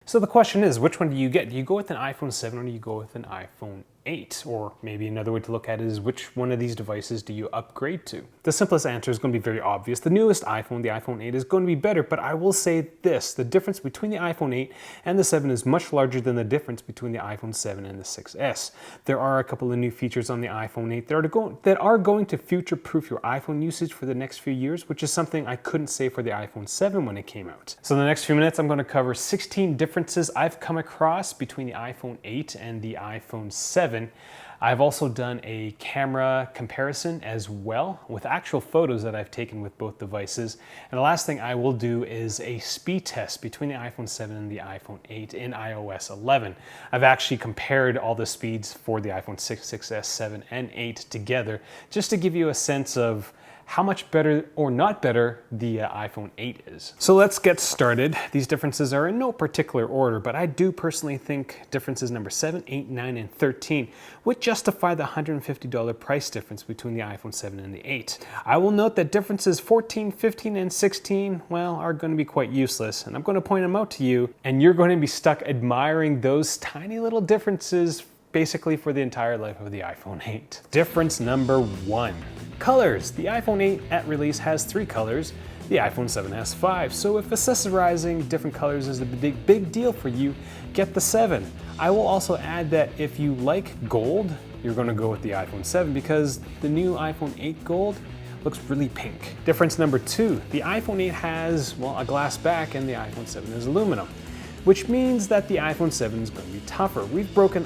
So the question is, which one do you get? Do you go with an iPhone 7 or do you go with an iPhone 8? Or maybe another way to look at it is, which one of these devices do you upgrade to? The simplest answer is going to be very obvious. The newest iPhone, the iPhone 8, is going to be better, but I will say this: the difference between the iPhone 8 and the 7 is much larger than the difference between the iPhone 7 and the 6S. There are a couple of new features on the iPhone 8 that are going to future-proof your iPhone usage for the next few years, which is something I couldn't say for the iPhone 7 when it came out. So in the next few minutes, I'm going to cover 16 differences I've come across between the iPhone 8 and the iPhone 7. I've also done a camera comparison as well with actual photos that I've taken with both devices. And the last thing I will do is a speed test between the iPhone 7 and the iPhone 8 in iOS 11. I've actually compared all the speeds for the iPhone 6, 6S, 7, and 8 together just to give you a sense of how much better or not better the iPhone 8 is. So let's get started. These differences are in no particular order, but I do personally think differences number 7, 8, 9, and 13 would justify the $150 price difference between the iPhone 7 and the 8. I will note that differences 14, 15, and 16, well, are going to be quite useless, and I'm going to point them out to you, and you're going to be stuck admiring those tiny little differences basically for the entire life of the iPhone 8. Difference number 1. Colors. The iPhone 8 at release has 3 colors. The iPhone 7 has 5. So if accessorizing different colors is a big deal for you, get the 7. I will also add that if you like gold, you're going to go with the iPhone 7 because the new iPhone 8 Gold looks really pink. Difference number 2. The iPhone 8 has, well, a glass back and the iPhone 7 is aluminum, which means that the iPhone 7 is going to be tougher.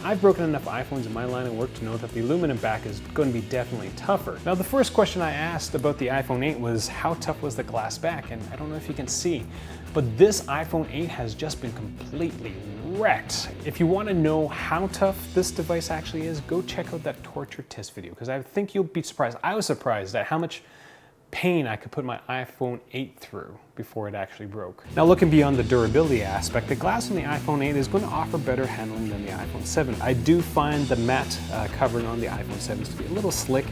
I've broken enough iPhones in my line of work to know that the aluminum back is going to be definitely tougher. Now, the first question I asked about the iPhone 8 was, how tough was the glass back? And I don't know if you can see, but this iPhone 8 has just been completely wrecked. If you want to know how tough this device actually is, go check out that torture test video, because I think you'll be surprised. I was surprised at how much pain I could put my iPhone 8 through before it actually broke. Now, looking beyond the durability aspect, the glass on the iPhone 8 is going to offer better handling than the iPhone 7. I do find the matte covering on the iPhone 7 to be a little slick,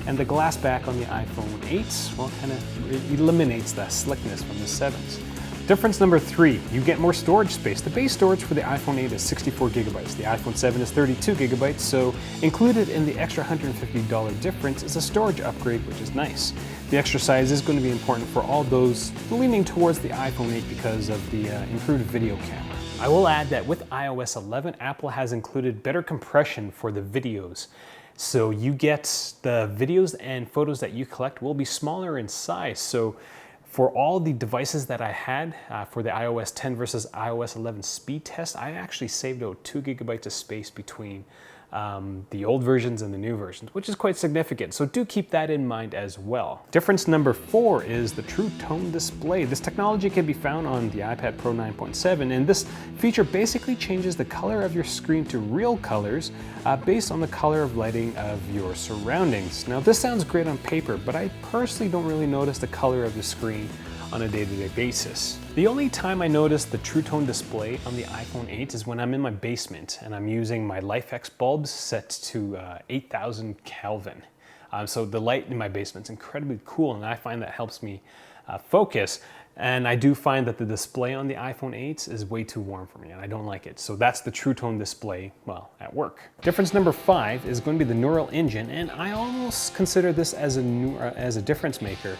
and the glass back on the iPhone 8, well, kind of eliminates that slickness from the 7s. Difference number 3, you get more storage space. The base storage for the iPhone 8 is 64 gigabytes. The iPhone 7 is 32 gigabytes, so included in the extra $150 difference is a storage upgrade, which is nice. The extra size is going to be important for all those leaning towards the iPhone 8 because of the improved video camera. I will add that with iOS 11, Apple has included better compression for the videos. So you get the videos and photos that you collect will be smaller in size. So for all the devices that I had for the iOS 10 versus iOS 11 speed test, I actually saved out 2 gigabytes of space between the old versions and the new versions, which is quite significant. So do keep that in mind as well. Difference number 4 is the True Tone display. This technology can be found on the iPad Pro 9.7, and this feature basically changes the color of your screen to real colors based on the color of lighting of your surroundings. Now, this sounds great on paper, but I personally don't really notice the color of the screen on a day-to-day basis. The only time I notice the True Tone display on the iPhone 8 is when I'm in my basement and I'm using my LifeX bulbs set to 8,000 Kelvin. So the light in my basement is incredibly cool, and I find that helps me focus. And I do find that the display on the iPhone 8 is way too warm for me, and I don't like it. So that's the True Tone display, well, at work. Difference number 5 is going to be the neural engine, and I almost consider this as a difference maker.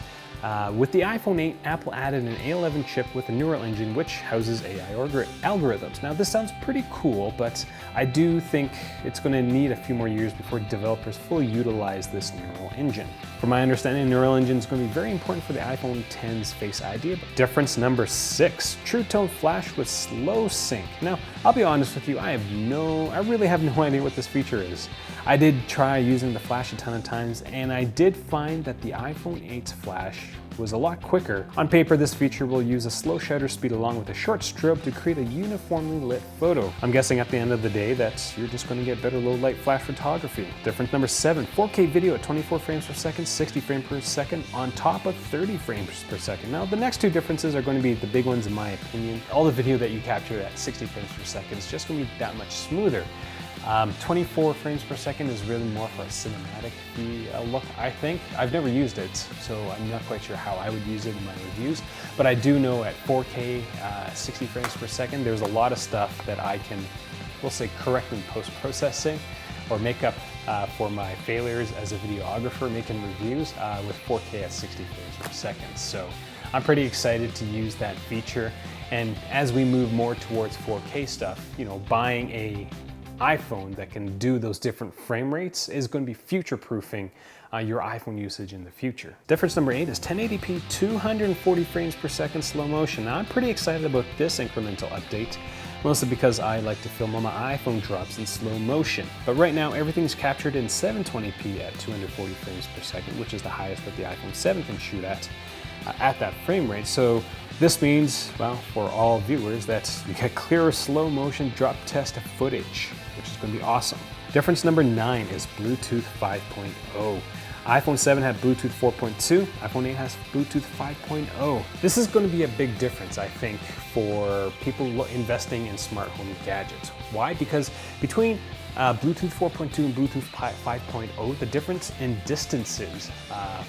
With the iPhone 8, Apple added an A11 chip with a neural engine which houses AI algorithms. Now, this sounds pretty cool, but I do think it's going to need a few more years before developers fully utilize this neural engine. From my understanding, neural engine is going to be very important for the iPhone X's Face ID. Difference number 6, True Tone Flash with slow sync. Now, I'll be honest with you, I really have no idea what this feature is. I did try using the flash a ton of times, and I did find that the iPhone 8's flash was a lot quicker. On paper, this feature will use a slow shutter speed along with a short strobe to create a uniformly lit photo. I'm guessing at the end of the day that you're just going to get better low light flash photography. Difference number 7, 4K video at 24 frames per second, 60 frames per second on top of 30 frames per second. Now, the next two differences are going to be the big ones in my opinion. All the video that you capture at 60 frames per second is just going to be that much smoother. 24 frames per second is really more for a cinematic look, I think. I've never used it, so I'm not quite sure how I would use it in my reviews, but I do know at 4K, 60 frames per second, there's a lot of stuff that I can, we'll say, correct in post-processing or make up for my failures as a videographer making reviews with 4K at 60 frames per second. So I'm pretty excited to use that feature. And as we move more towards 4K stuff, you know, buying a iPhone that can do those different frame rates is going to be future-proofing your iPhone usage in the future. Difference number 8 is 1080p 240 frames per second slow motion. Now I'm pretty excited about this incremental update, mostly because I like to film on my iPhone drops in slow motion. But right now everything's captured in 720p at 240 frames per second, which is the highest that the iPhone 7 can shoot at that frame rate. So this means, well, for all viewers, that you get clearer slow motion drop test footage, which is going to be awesome. Difference number 9 is Bluetooth 5.0. iPhone 7 had Bluetooth 4.2, iPhone 8 has Bluetooth 5.0. This is going to be a big difference, I think, for people investing in smart home gadgets. Why? Because between Bluetooth 4.2 and Bluetooth 5.0, the difference in distances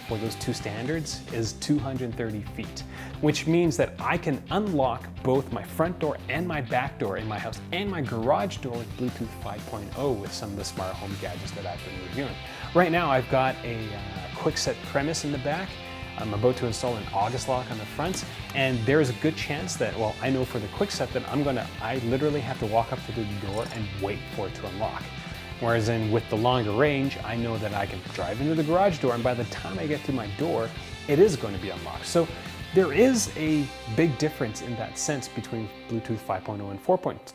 for those two standards is 230 feet, which means that I can unlock both my front door and my back door in my house and my garage door with Bluetooth 5.0 with some of the smart home gadgets that I've been reviewing. Right now I've got a quick set premise in the back. I'm about to install an August lock on the front, and there's a good chance that, well, I know for the quick set that I literally have to walk up to the door and wait for it to unlock. Whereas with the longer range, I know that I can drive into the garage door, and by the time I get to my door, it is going to be unlocked. So there is a big difference in that sense between Bluetooth 5.0 and 4.2.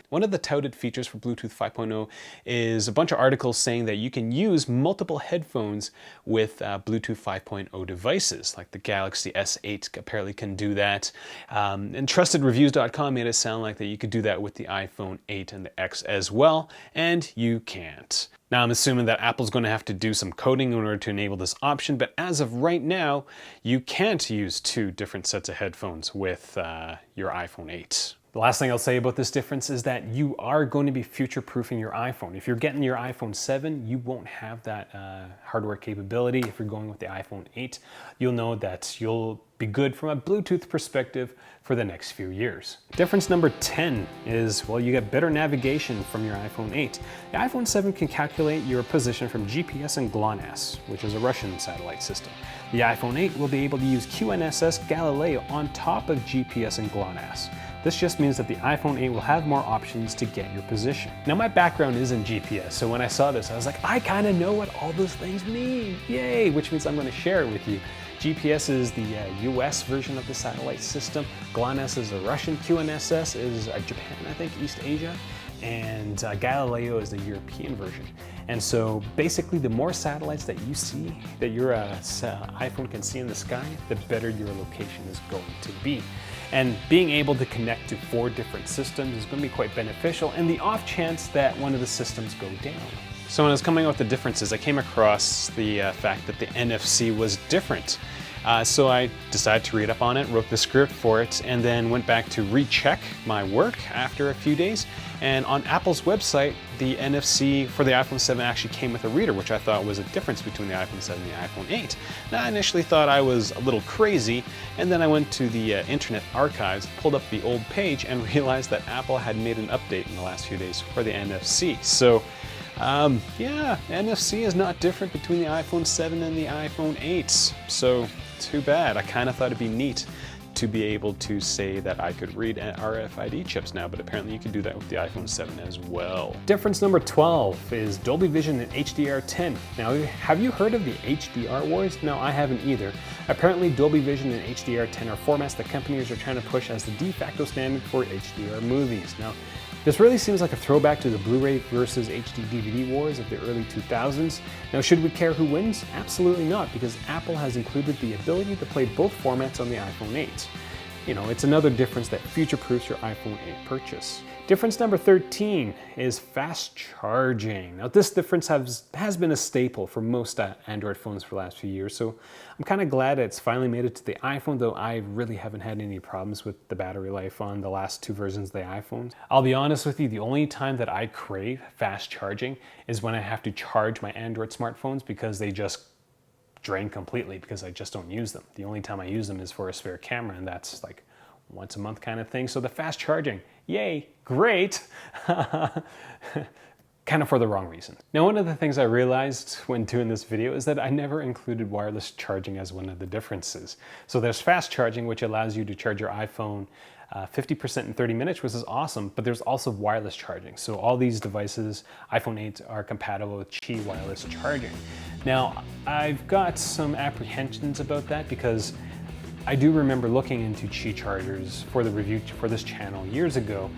One of the touted features for Bluetooth 5.0 is a bunch of articles saying that you can use multiple headphones with Bluetooth 5.0 devices, like the Galaxy S8 apparently can do that. And trustedreviews.com made it sound like that you could do that with the iPhone 8 and the X as well, and you can't. Now I'm assuming that Apple's going to have to do some coding in order to enable this option, but as of right now, you can't use two different sets of headphones with your iPhone 8. The last thing I'll say about this difference is that you are going to be future-proofing your iPhone. If you're getting your iPhone 7, you won't have that hardware capability. If you're going with the iPhone 8, you'll know that you'll be good from a Bluetooth perspective for the next few years. Difference number 10 is, well, you get better navigation from your iPhone 8. The iPhone 7 can calculate your position from GPS and GLONASS, which is a Russian satellite system. The iPhone 8 will be able to use QNSS Galileo on top of GPS and GLONASS. This just means that the iPhone 8 will have more options to get your position. Now my background is in GPS, so when I saw this, I was like, I kind of know what all those things mean, yay, which means I'm going to share it with you. GPS is the US version of the satellite system, GLONASS is the Russian, QNSS is Japan, I think, East Asia, and Galileo is the European version. And so basically the more satellites that you see, that your iPhone can see in the sky, the better your location is going to be. And being able to connect to 4 different systems is going to be quite beneficial in the off chance that one of the systems go down. So when I was coming up with the differences, I came across the fact that the NFC was different. So I decided to read up on it, wrote the script for it, and then went back to recheck my work after a few days. And on Apple's website, the NFC for the iPhone 7 actually came with a reader, which I thought was a difference between the iPhone 7 and the iPhone 8. Now, I initially thought I was a little crazy, and then I went to the Internet Archives, pulled up the old page, and realized that Apple had made an update in the last few days for the NFC. So, yeah, NFC is not different between the iPhone 7 and the iPhone 8. So, too bad. I kind of thought it'd be neat to be able to say that I could read RFID chips now, but apparently you can do that with the iPhone 7 as well. Difference number 12 is Dolby Vision and HDR10. Now, have you heard of the HDR wars? No, I haven't either. Apparently Dolby Vision and HDR10 are formats that companies are trying to push as the de facto standard for HDR movies. Now, this really seems like a throwback to the Blu-ray versus HD DVD wars of the early 2000s. Now, should we care who wins? Absolutely not, because Apple has included the ability to play both formats on the iPhone 8. you know, it's another difference that future-proofs your iPhone 8 purchase. Difference number 13 is fast charging. Now this difference has been a staple for most Android phones for the last few years, so I'm kind of glad it's finally made it to the iPhone, though I really haven't had any problems with the battery life on the last two versions of the iPhone. I'll be honest with you, the only time that I crave fast charging is when I have to charge my Android smartphones because they just drain completely because I just don't use them. The only time I use them is for a spare camera, and that's like once a month kind of thing. So the fast charging, yay, great, kind of for the wrong reason. Now, one of the things I realized when doing this video is that I never included wireless charging as one of the differences. So there's fast charging, which allows you to charge your iPhone 50% in 30 minutes, which is awesome, but there's also wireless charging. So all these devices, iPhone 8, are compatible with Qi wireless charging. Now, I've got some apprehensions about that because I do remember looking into Qi chargers for the review for this channel years ago,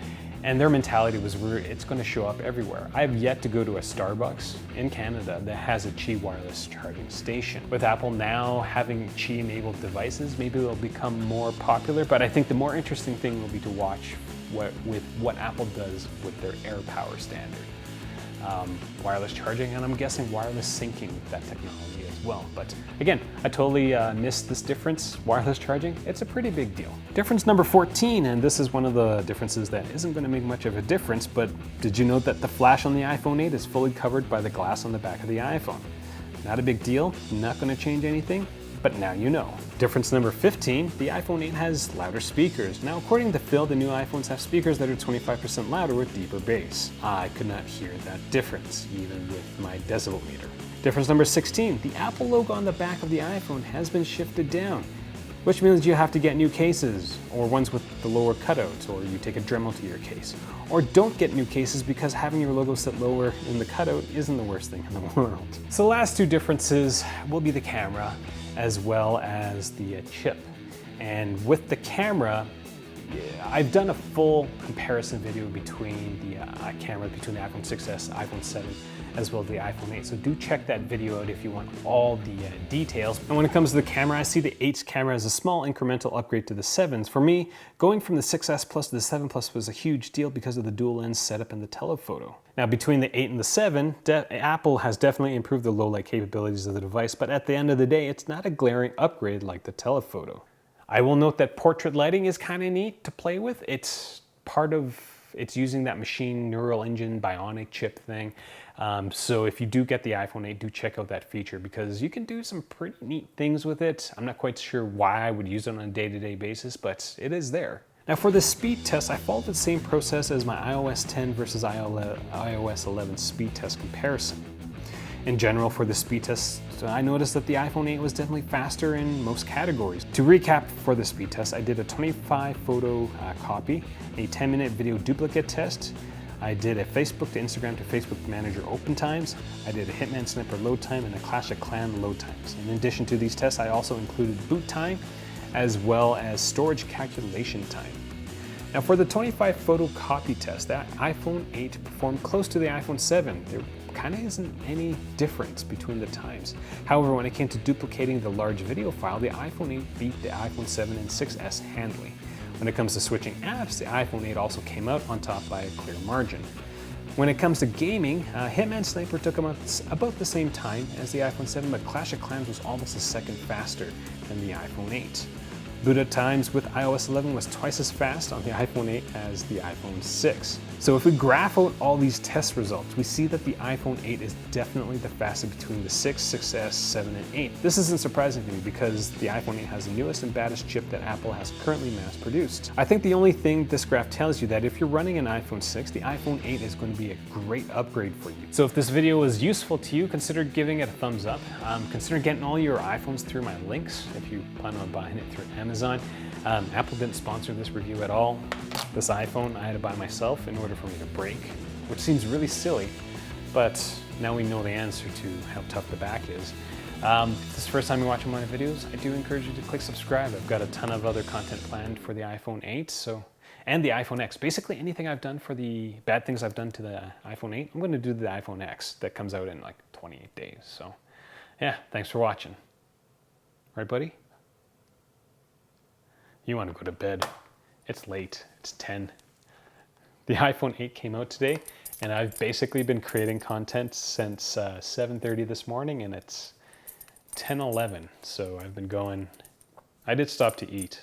and their mentality was it's going to show up everywhere. I have yet to go to a Starbucks in Canada that has a Qi wireless charging station. With Apple now having Qi-enabled devices, maybe they'll become more popular, but I think the more interesting thing will be to watch what Apple does with their AirPower standard. Wireless charging, and I'm guessing wireless syncing with that technology as well. But again, I totally missed this difference. Wireless charging, it's a pretty big deal. Difference number 14, and this is one of the differences that isn't going to make much of a difference, but did you know that the flash on the iPhone 8 is fully covered by the glass on the back of the iPhone? Not a big deal, not going to change anything, but now you know. Difference number 15, the iPhone 8 has louder speakers. Now, according to Phil, the new iPhones have speakers that are 25% louder with deeper bass. I could not hear that difference, even with my decibel meter. Difference number 16, the Apple logo on the back of the iPhone has been shifted down, which means you have to get new cases, or ones with the lower cutouts, or you take a Dremel to your case. Or don't get new cases because having your logo sit lower in the cutout isn't the worst thing in the world. So the last two differences will be the camera as well as the chip. And with the camera, I've done a full comparison video between the camera between the iPhone 6s, iPhone 7, as well as the iPhone 8. So do check that video out if you want all the details. And when it comes to the camera, I see the 8's camera as a small incremental upgrade to the 7's. For me, going from the 6S Plus to the 7 Plus was a huge deal because of the dual lens setup and the telephoto. Now, between the 8 and the 7, Apple has definitely improved the low light capabilities of the device, but at the end of the day, it's not a glaring upgrade like the telephoto. I will note that portrait lighting is kind of neat to play with. It's using that machine neural engine bionic chip thing. So if you do get the iPhone 8, do check out that feature because you can do some pretty neat things with it. I'm not quite sure why I would use it on a day-to-day basis, but it is there. Now for the speed test, I followed the same process as my iOS 10 versus iOS 11 speed test comparison. In general, for the speed test, I noticed that the iPhone 8 was definitely faster in most categories. To recap for the speed test, I did a 25 photo copy, a 10-minute video duplicate test, I did a Facebook to Instagram to Facebook Manager open times, I did a Hitman Sniper load time, and a Clash of Clans load times. In addition to these tests, I also included boot time, as well as storage calculation time. Now for the 25 photo copy test, that iPhone 8 performed close to the iPhone 7. There kind of isn't any difference between the times. However, when it came to duplicating the large video file, the iPhone 8 beat the iPhone 7 and 6S handily. When it comes to switching apps, the iPhone 8 also came out on top by a clear margin. When it comes to gaming, Hitman Sniper took about the same time as the iPhone 7, but Clash of Clans was almost a second faster than the iPhone 8. Boot up times with iOS 11 was twice as fast on the iPhone 8 as the iPhone 6. So if we graph out all these test results, we see that the iPhone 8 is definitely the fastest between the 6, 6S, 7, and 8. This isn't surprising to me because the iPhone 8 has the newest and baddest chip that Apple has currently mass produced. I think the only thing this graph tells you that if you're running an iPhone 6, the iPhone 8 is going to be a great upgrade for you. So if this video was useful to you, consider giving it a thumbs up. Consider getting all your iPhones through my links if you plan on buying it through Amazon. Apple didn't sponsor this review at all. This iPhone I had to buy myself in order for me to break, which seems really silly, but now we know the answer to how tough the back is. If this is the first time you're watching my videos, I do encourage you to click subscribe. I've got a ton of other content planned for the iPhone 8 and the iPhone X. Basically anything I've done for the bad things I've done to the iPhone 8, I'm going to do the iPhone X that comes out in like 28 days. So yeah, thanks for watching. Right, buddy? You want to go to bed. It's late. It's 10. The iPhone 8 came out today, and I've basically been creating content since 7:30 this morning, and it's 10:11. So I've been going. I did stop to eat,